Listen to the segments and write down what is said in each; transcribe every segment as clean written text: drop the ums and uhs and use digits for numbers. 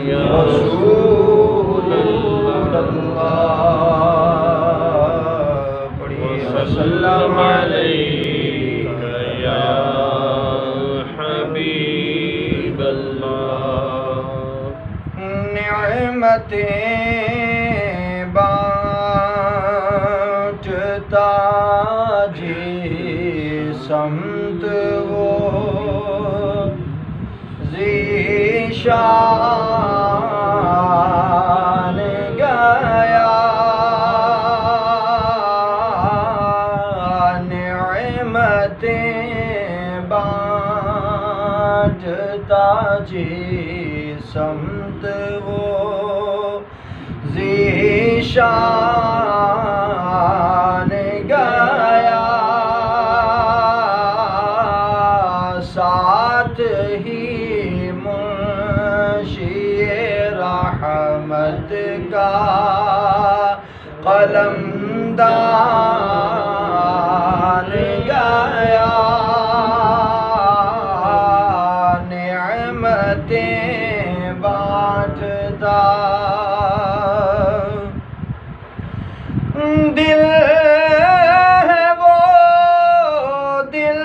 رسول اللہ پڑھیے وسلم علیک یا حبیب اللہ نعمتیں بانٹتا جی سمت وہ ذیشان گیا نعمتیں بانٹتا جی سمت وہ ذیشان گیا ساتھ ہی منشی رحمت کا قلمدان گیا نعمتیں بانٹتا دل ہے وہ دل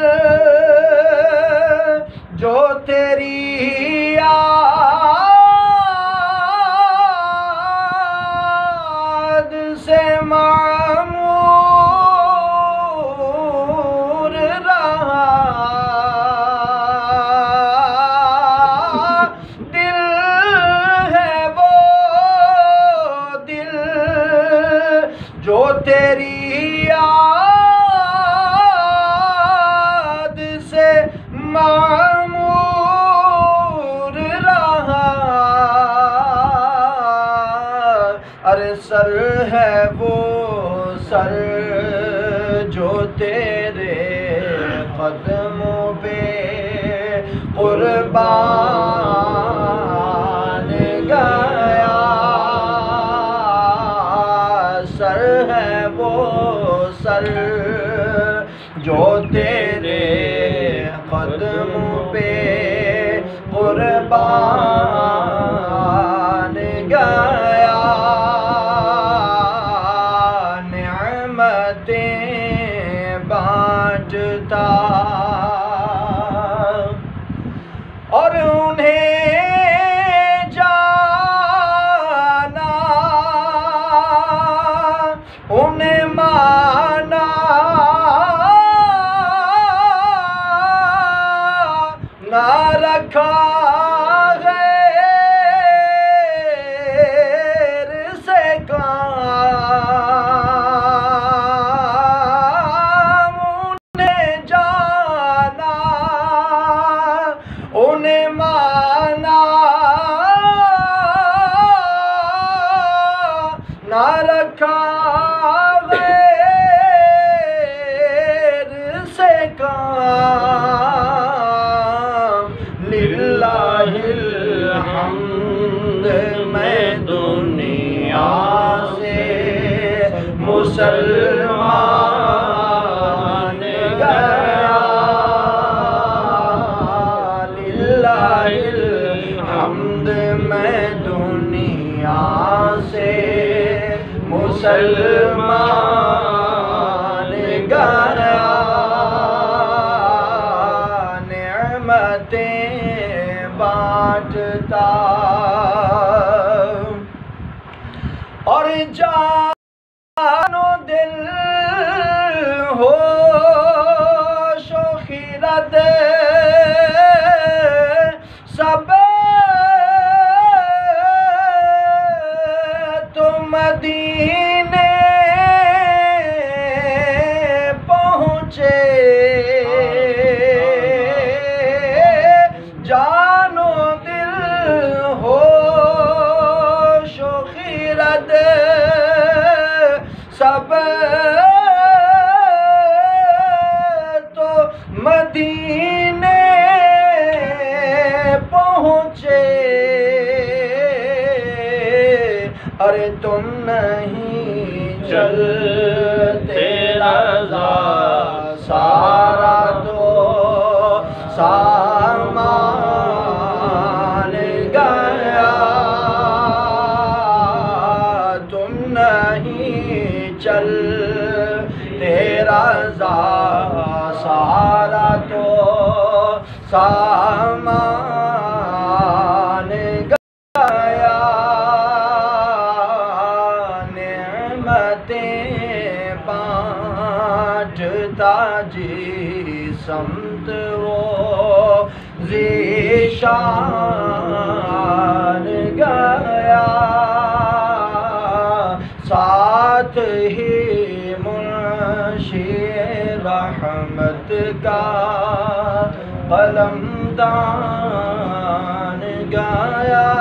جو تیری یاد سے معمور رہا دل ہے وہ دل جو تیری یاد سے معمور رہا ارے سر ہے وہ سر جو تیرے قدموں پہ قربان گیا سر ہے وہ سر جو تیرے قدموں پہ قربان گیا نعمتیں بانٹتا اور انہیں جانا انہیں مانا نہ رکھا غیر سے کام انہیں جانا انہیں مانا نہ رکھا غیر سے کام للہ الحمد میں دنیا سے مسلمان گیا للہ الحمد میں دنیا سے مسلمان گیا نعمتیں بانٹتا اور جان و دل ہوش و خیرت سب تو مدینے پہنچے جان و دل ہوش و خیرت سب تو مدینے پہنچے ارے تم نہیں چلتے رضا سارا تو سامان گیا سامان گیا نعمتیں بانٹتا جی سمت وہ ذیشان گیا ساتھ ہی منشی رحمت کا قلم دان گیا